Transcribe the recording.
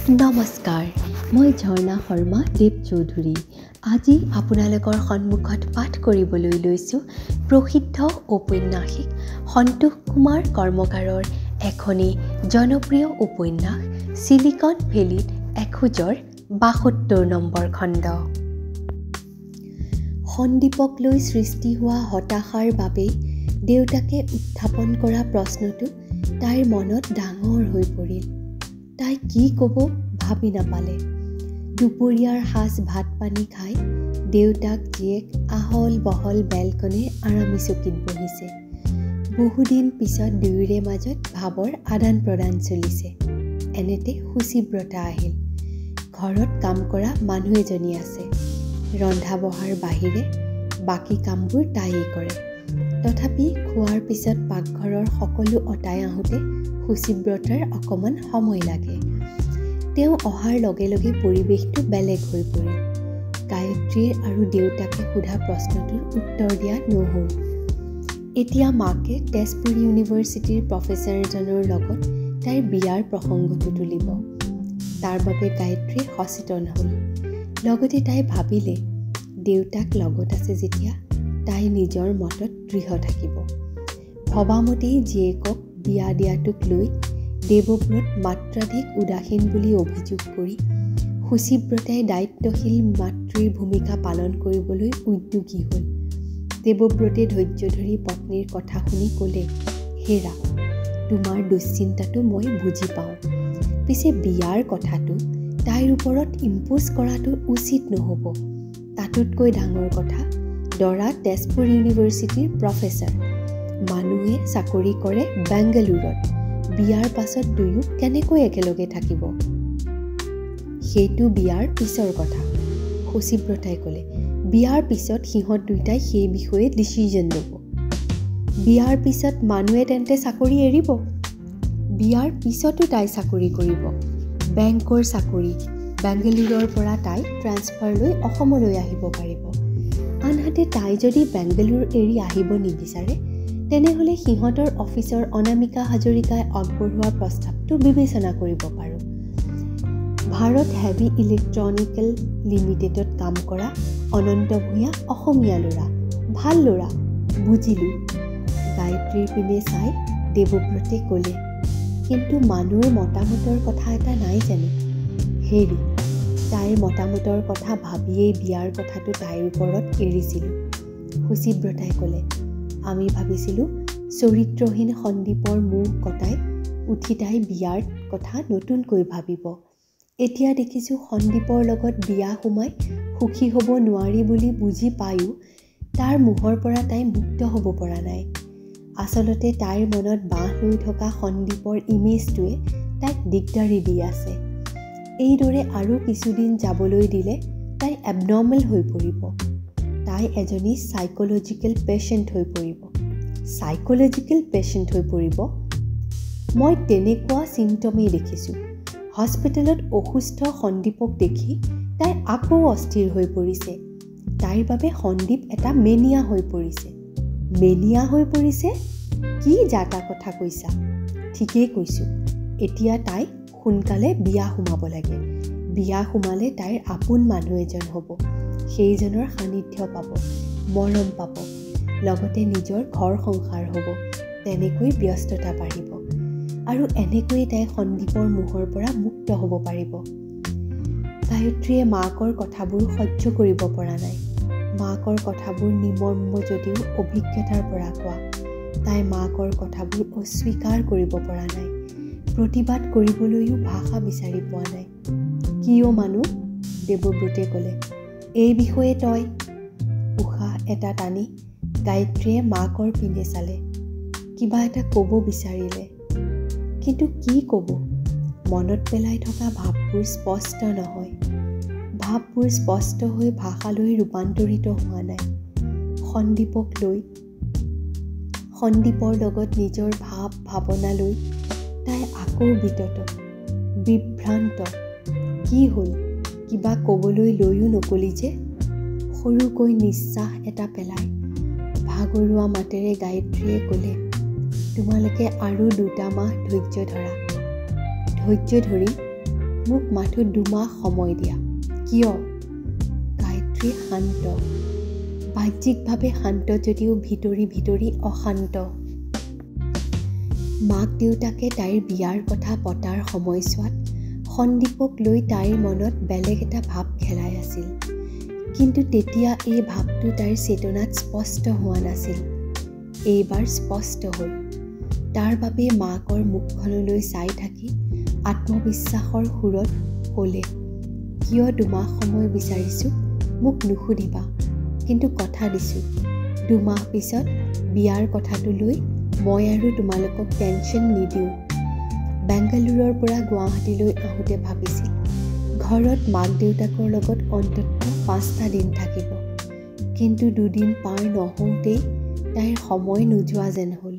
নমস্কাৰ, মই ঝৰ্ণা শৰ্মা দেৱ চৌধুৰী। আজি আপোনালোকৰ সন্মুখত পাঠ কৰিবলৈ লৈছোঁ প্ৰসিদ্ধ ঔপন্যাসিক সন্তোষ কুমাৰ কৰ্মকাৰৰ এখনি জনপ্ৰিয় উপন্যাস চিলিকন ভেলীত এখোজৰ ৭২ নম্বৰ খণ্ড। সন্দীপক লৈ সৃষ্টি হোৱা হতাশাৰ বাবেই দেউতাকে উত্থাপন কৰা প্ৰশ্নটো তাইৰ মনত ডাঙৰ হৈ পৰিল। তাই কি ক'ব ভাবি নাপালে। দুপৰীয়াৰ সাজ ভাত পানী খাই দেউতাক জীয়েক আহল বহল বেলকনিৰ আৰামী চকীত বহিছে। বহুদিন পিছত দুয়োৰে মাজত ভাৱৰ আদান প্ৰদান চলিছে। এনেতে সুচিব্ৰতা আহিল। ঘৰত কাম কৰা মানুহ এজনী আছে। ৰন্ধা বঢ়াৰ বাহিৰে বাকী কামবোৰ তাইয়েই কৰে। তথাপি খোৱাৰ পিছত পাকঘৰৰ সকলো অঁতাই আহোঁতে সুচিব্ৰতাৰ অকণমান সময় লাগে। তেওঁ অহাৰ লগে লগে পৰিৱেশটো বেলেগ হৈ পৰিল। গায়ত্ৰীৰ আৰু দেউতাকে সোধা প্ৰশ্নটোৰ উত্তৰ দিয়া নহ'ল। এতিয়া মাকে তেজপুৰ ইউনিভাৰ্চিটিৰ প্ৰফেচাৰ এজনৰ লগত তাইৰ বিয়াৰ প্ৰসংগটো তুলিব। তাৰ বাবে গায়ত্ৰী সচেতন হ'ল। লগতে তাই ভাবিলে দেউতাক লগত আছে যেতিয়া তাই নিজৰ মতত দৃঢ় থাকিব। ভবামতেই জীয়েকক বিয়া দিয়াটোক লৈ দেৱব্ৰত মাত্ৰাধিক উদাসীন বুলি অভিযোগ কৰি সুচিব্ৰতাই দায়িত্বশীল মাতৃৰ ভূমিকা পালন কৰিবলৈ উদ্যোগী হ'ল। দেৱব্ৰতে ধৈৰ্য ধৰি পত্নীৰ কথা শুনি ক'লে, হেৰা, তোমাৰ দুশ্চিন্তাটো মই বুজি পাওঁ। পিছে বিয়াৰ কথাটো তাইৰ ওপৰত ইম্প'জ কৰাটো উচিত নহ'ব। তাতোতকৈ ডাঙৰ কথা, দৰা তেজপুৰ ইউনিভাৰ্চিটিৰ প্ৰফেচাৰ। মানুহে চাকৰি কৰে বেংগালুৰুত। বিয়াৰ পাছত দুয়ো কেনেকৈ একেলগে থাকিব? সেইটো বিয়াৰ পিছৰ কথা, সুচিব্ৰতাই ক'লে। বিয়াৰ পিছত সিহঁত দুয়োটাই সেই বিষয়ে ডিচিজন ল'ব। বিয়াৰ পিছত মানুহে তেন্তে চাকৰি এৰিব? বিয়াৰ পিছতো তাই চাকৰি কৰিব। বেংকৰ চাকৰি। বেংগালুৰুৰ পৰা তাই ট্ৰান্সফাৰ লৈ অসমলৈ আহিব পাৰিব। আনহাতে তাই যদি বেংগালুৰু এৰি আহিব নিবিচাৰে তেনেহ'লে সিহঁতৰ অফিচৰ অনামিকা হাজৰিকাই আগবঢ়োৱা প্ৰস্তাৱটো বিবেচনা কৰিব পাৰোঁ। ভাৰত হেভি ইলেক্ট্ৰনিকেল লিমিটেডত কাম কৰা অনন্ত ভূঞা অসমীয়া ল'ৰা, ভাল ল'ৰা, বুজিলোঁ। গায়ত্ৰীৰ পিনে চাই দেৱব্ৰতে ক'লে, কিন্তু মানুহৰ মতামতৰ কথা এটা নাই জানো? হেৰি, তাইৰ মতামতৰ কথা ভাবিয়েই বিয়াৰ কথাটো তাইৰ ওপৰত এৰিছিলোঁ। সুচিব্ৰতাই ক'লে, আমি ভাবিছিলোঁ চৰিত্ৰহীন সন্দীপৰ মুখ কটাই উঠি তাই বিয়াৰ কথা নতুনকৈ ভাবিব। এতিয়া দেখিছোঁ সন্দীপৰ লগত বিয়া সোমাই সুখী হ'ব নোৱাৰি বুলি বুজি পায়ো তাৰ মুখৰ পৰা তাই মুক্ত হ'ব পৰা নাই। আচলতে তাইৰ মনত বাঁহ লৈ থকা সন্দীপৰ ইমেজটোৱে তাইক দিগদাৰি দি আছে। এইদৰে আৰু কিছুদিন যাবলৈ দিলে তাই এবনৰ্মেল হৈ পৰিব। তাই এজনী চাইক'লজিকেল পেচেণ্ট হৈ পৰিব। চাইক'লজিকেল পেচেণ্ট হৈ পৰিব? মই তেনেকুৱা চিম্পটমেই দেখিছোঁ। হস্পিটেলত অসুস্থ সন্দীপক দেখি তাই আকৌ অস্থিৰ হৈ পৰিছে। তাইৰ বাবে সন্দীপ এটা মেনিয়া হৈ পৰিছে। মেনিয়া হৈ পৰিছে? কি যাতা কথা কৈছা? ঠিকেই কৈছোঁ। এতিয়া তাই সোনকালে বিয়া সোমাব লাগে। বিয়া সোমালে তাইৰ আপোন মানুহ এজন হ'ব। সেইজনৰ সান্নিধ্য পাব, মৰম পাব, লগতে নিজৰ ঘৰ সংসাৰ হ'ব। তেনেকৈ ব্যস্ততা বাঢ়িব আৰু এনেকৈয়ে তাই সন্দীপৰ মুখৰ পৰা মুক্ত হ'ব পাৰিব। গায়ত্ৰীয়ে মাকৰ কথাবোৰ সহ্য কৰিব পৰা নাই। মাকৰ কথাবোৰ নিমৰ্ম যদিও অভিজ্ঞতাৰ পৰা কোৱা। তাই মাকৰ কথাবোৰ অস্বীকাৰ কৰিব পৰা নাই। প্ৰতিবাদ কৰিবলৈও ভাষা বিচাৰি পোৱা নাই। কিয় মানুহ? দেৱব্ৰতে ক'লে, এই বিষয়ে তই। উশাহ এটা টানি গায়ত্ৰীয়ে মাকৰ পিনে চালে। কিবা এটা ক'ব বিচাৰিলে, কিন্তু কি ক'ব? মনত পেলাই থকা ভাৱবোৰ স্পষ্ট নহয়। ভাৱবোৰ স্পষ্ট হৈ ভাষালৈ ৰূপান্তৰিত হোৱা নাই। সন্দীপক লৈ, সন্দীপৰ লগত নিজৰ ভাৱ ভাৱনা লৈ তাই আকৌ বিতত, বিভ্ৰান্ত। কি হ'ল? কিবা ক'বলৈ লৈও নকলি যে? সৰুকৈ নিশ্বাস এটা পেলাই ভাগৰুৱা মাতেৰে গায়ত্ৰীয়ে ক'লে, তোমালোকে আৰু 2 মাহ ধৈৰ্য ধৰা। ধৈৰ্য ধৰিম? মোক মাথো 2 মাহ সময় দিয়া। কিয়? গায়ত্ৰী শান্ত, বাহ্যিকভাৱে শান্ত যদিও ভিতৰি ভিতৰি অশান্ত। মাক দেউতাকে তাইৰ বিয়াৰ কথা পতাৰ সময়ছোৱাত সন্দীপক লৈ তাইৰ মনত বেলেগ এটা ভাৱ খেলাই আছিল। কিন্তু তেতিয়া এই ভাৱটো তাইৰ চেতনাত স্পষ্ট হোৱা নাছিল। এইবাৰ স্পষ্ট হ'ল। তাৰ বাবে মাকৰ মুখখনলৈ চাই থাকি আত্মবিশ্বাসৰ সুৰত ক'লে, কিয় 2 মাহ সময় বিচাৰিছোঁ মোক নুসুধিবা, কিন্তু কথা দিছোঁ 2 মাহ পিছত বিয়াৰ কথাটো লৈ মই আৰু তোমালোকক টেনশ্যন নিদিওঁ। বেংগালুৰুৰ পৰা গুৱাহাটীলৈ আহোঁতে ভাবিছিল ঘৰত মাক দেউতাকৰ লগত অন্ততঃ 5টা দিন থাকিব, কিন্তু 2 দিন পাৰ নহওঁতেই তাইৰ সময় নোযোৱা যেন হ'ল।